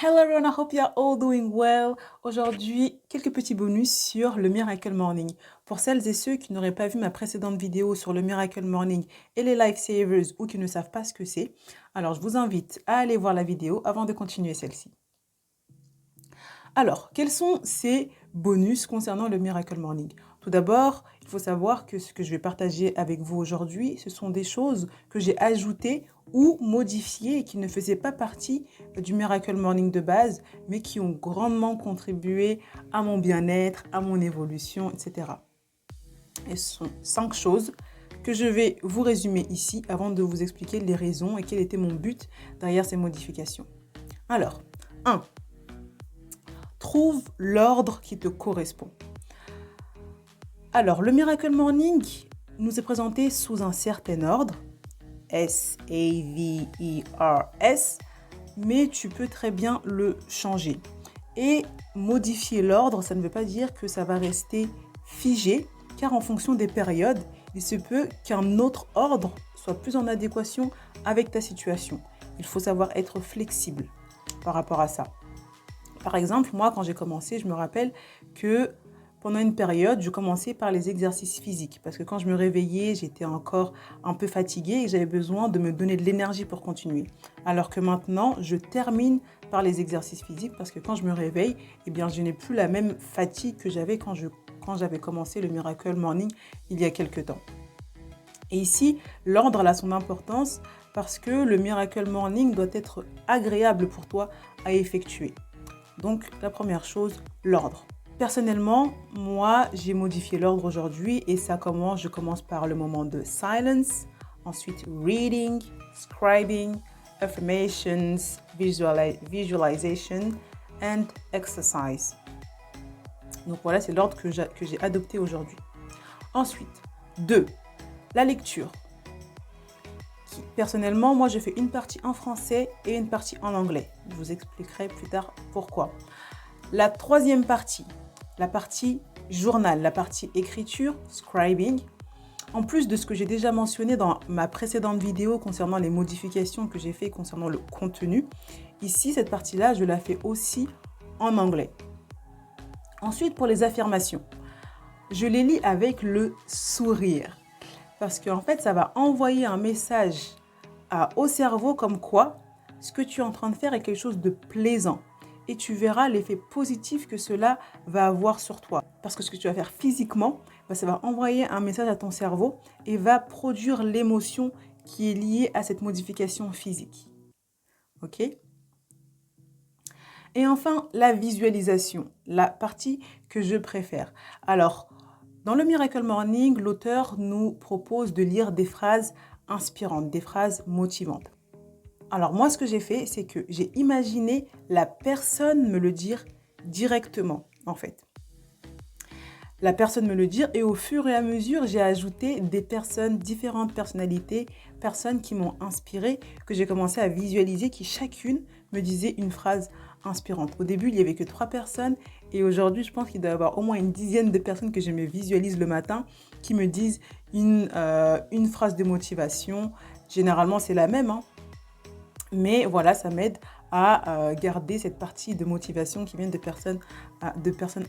Hello everyone, I hope you're all doing well. Aujourd'hui, quelques petits bonus sur le Miracle Morning. Pour celles et ceux qui n'auraient pas vu ma précédente vidéo sur le Miracle Morning et les Lifesavers ou qui ne savent pas ce que c'est, alors je vous invite à aller voir la vidéo avant de continuer celle-ci. Alors, quels sont ces bonus concernant le Miracle Morning? Tout d'abord, il faut savoir que ce que je vais partager avec vous aujourd'hui, ce sont des choses que j'ai ajoutées ou modifiées et qui ne faisaient pas partie du Miracle Morning de base, mais qui ont grandement contribué à mon bien-être, à mon évolution, etc. Et ce sont 5 choses que je vais vous résumer ici avant de vous expliquer les raisons et quel était mon but derrière ces modifications. Alors, 1. Trouve l'ordre qui te correspond. Alors, le Miracle Morning nous est présenté sous un certain ordre, S-A-V-E-R-S, mais tu peux très bien le changer. Et modifier l'ordre, ça ne veut pas dire que ça va rester figé, car en fonction des périodes, il se peut qu'un autre ordre soit plus en adéquation avec ta situation. Il faut savoir être flexible par rapport à ça. Par exemple, moi, quand j'ai commencé, je me rappelle que pendant une période, je commençais par les exercices physiques. Parce que quand je me réveillais, j'étais encore un peu fatiguée et j'avais besoin de me donner de l'énergie pour continuer. Alors que maintenant, je termine par les exercices physiques parce que quand je me réveille, eh bien, je n'ai plus la même fatigue que j'avais quand j'avais commencé le Miracle Morning il y a quelques temps. Et ici, l'ordre a son importance parce que le Miracle Morning doit être agréable pour toi à effectuer. Donc, la première chose, l'ordre. Personnellement, moi, j'ai modifié l'ordre aujourd'hui et je commence par le moment de silence, ensuite reading, scribing, affirmations, visualization and exercise. Donc voilà, c'est l'ordre que j'ai adopté aujourd'hui. Ensuite, 2. La lecture. Personnellement, moi, je fais une partie en français et une partie en anglais. Je vous expliquerai plus tard pourquoi. La troisième partie, la partie journal, la partie écriture, scribing, en plus de ce que j'ai déjà mentionné dans ma précédente vidéo concernant les modifications que j'ai fait concernant le contenu, ici, cette partie-là, je la fais aussi en anglais. Ensuite, pour les affirmations, je les lis avec le sourire. Parce qu'en fait, ça va envoyer un message au cerveau comme quoi ce que tu es en train de faire est quelque chose de plaisant. Et tu verras l'effet positif que cela va avoir sur toi. Parce que ce que tu vas faire physiquement, ça va envoyer un message à ton cerveau et va produire l'émotion qui est liée à cette modification physique. Ok ? Et enfin, la visualisation, la partie que je préfère. Alors, dans le Miracle Morning, l'auteur nous propose de lire des phrases inspirantes, des phrases motivantes. Alors moi, ce que j'ai fait, c'est que j'ai imaginé la personne me le dire directement, en fait. La personne me le dire et au fur et à mesure, j'ai ajouté des personnes, différentes personnalités, personnes qui m'ont inspirée, que j'ai commencé à visualiser, qui chacune me disait une phrase inspirante. Au début, il n'y avait que 3 personnes et aujourd'hui, je pense qu'il doit y avoir au moins une dizaine de personnes que je me visualise le matin qui me disent une phrase de motivation. Généralement, c'est la même, mais voilà, ça m'aide à garder cette partie de motivation qui vient de personnes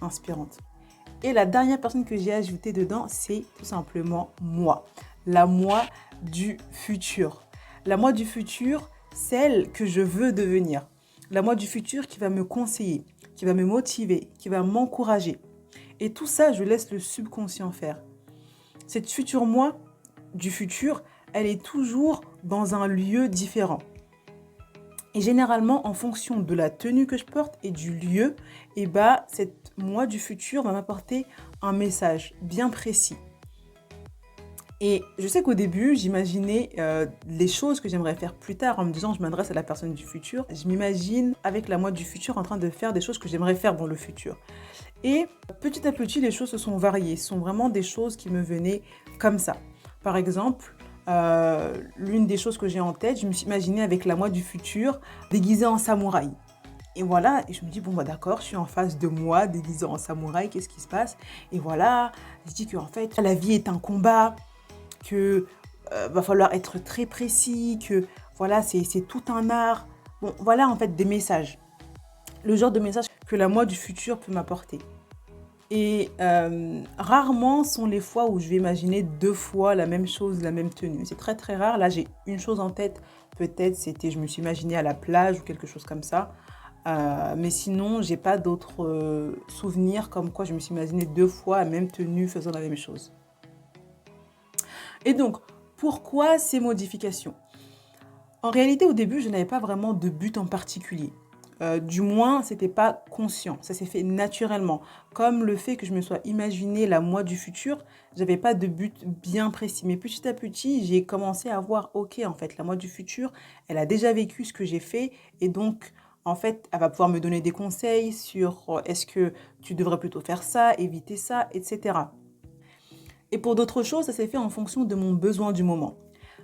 inspirantes. Et la dernière personne que j'ai ajoutée dedans, c'est tout simplement moi. La moi du futur. La moi du futur, celle que je veux devenir. La moi du futur qui va me conseiller, qui va me motiver, qui va m'encourager. Et tout ça, je laisse le subconscient faire. Cette future moi du futur, elle est toujours dans un lieu différent. Et généralement, en fonction de la tenue que je porte et du lieu, cette moi du futur va m'apporter un message bien précis. Et je sais qu'au début, j'imaginais les choses que j'aimerais faire plus tard en me disant je m'adresse à la personne du futur. Je m'imagine avec la moi du futur en train de faire des choses que j'aimerais faire dans le futur. Et petit à petit, les choses se sont variées. Ce sont vraiment des choses qui me venaient comme ça. Par exemple, l'une des choses que j'ai en tête, je me suis imaginée avec la moi du futur déguisée en samouraï. Et voilà, et je me dis, d'accord, je suis en face de moi, déguisée en samouraï, qu'est-ce qui se passe? Et voilà, je dis qu'en fait, la vie est un combat, que va falloir être très précis, que voilà, c'est tout un art. Bon, voilà en fait des messages. le genre de message que la moi du futur peut m'apporter. Et rarement sont les fois où je vais imaginer 2 fois la même chose, la même tenue. C'est très très rare. Là, j'ai une chose en tête, peut-être c'était je me suis imaginée à la plage ou quelque chose comme ça. Mais sinon, j'ai pas d'autres souvenirs comme quoi je me suis imaginé 2 fois la même tenue faisant la même chose. Et donc, pourquoi ces modifications? En réalité, au début, je n'avais pas vraiment de but en particulier. Du moins, c'était pas conscient, ça s'est fait naturellement. Comme le fait que je me sois imaginé la moi du futur, j'avais pas de but bien précis. Mais petit à petit, j'ai commencé à voir, ok, en fait, la moi du futur, elle a déjà vécu ce que j'ai fait et donc, en fait, elle va pouvoir me donner des conseils sur est-ce que tu devrais plutôt faire ça, éviter ça, etc. Et pour d'autres choses, ça s'est fait en fonction de mon besoin du moment.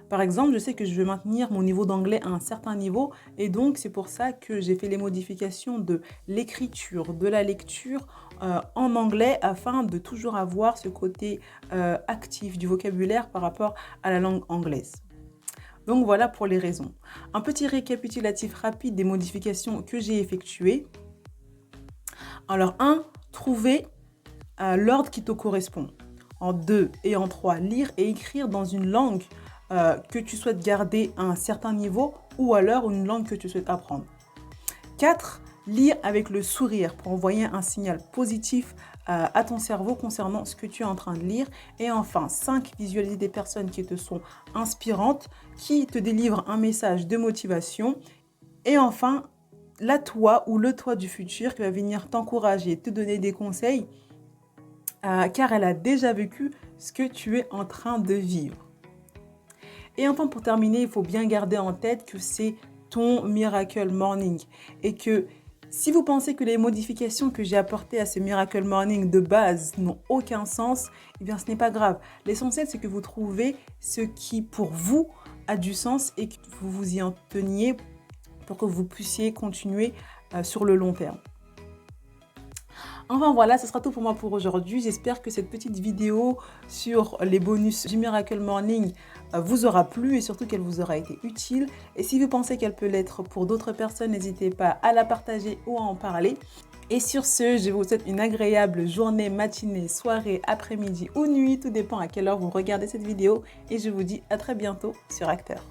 Par exemple, je sais que je veux maintenir mon niveau d'anglais à un certain niveau et donc c'est pour ça que j'ai fait les modifications de l'écriture, de la lecture en anglais afin de toujours avoir ce côté actif du vocabulaire par rapport à la langue anglaise. Donc voilà pour les raisons. Un petit récapitulatif rapide des modifications que j'ai effectuées. Alors 1, trouver l'ordre qui te correspond. En 2 et en 3, lire et écrire dans une langue que tu souhaites garder à un certain niveau ou alors une langue que tu souhaites apprendre. 4, lire avec le sourire pour envoyer un signal positif à ton cerveau concernant ce que tu es en train de lire. Et enfin, 5, visualiser des personnes qui te sont inspirantes, qui te délivrent un message de motivation. Et enfin, la toi ou le toi du futur qui va venir t'encourager, te donner des conseils car elle a déjà vécu ce que tu es en train de vivre. Et enfin, pour terminer, il faut bien garder en tête que c'est ton Miracle Morning et que si vous pensez que les modifications que j'ai apportées à ce Miracle Morning de base n'ont aucun sens, eh bien ce n'est pas grave. L'essentiel, c'est que vous trouvez ce qui pour vous a du sens et que vous vous y en teniez pour que vous puissiez continuer sur le long terme. Enfin voilà, ce sera tout pour moi pour aujourd'hui. J'espère que cette petite vidéo sur les bonus du Miracle Morning vous aura plu et surtout qu'elle vous aura été utile. Et si vous pensez qu'elle peut l'être pour d'autres personnes, n'hésitez pas à la partager ou à en parler. Et sur ce, je vous souhaite une agréable journée, matinée, soirée, après-midi ou nuit. Tout dépend à quelle heure vous regardez cette vidéo. Et je vous dis à très bientôt sur Acteur.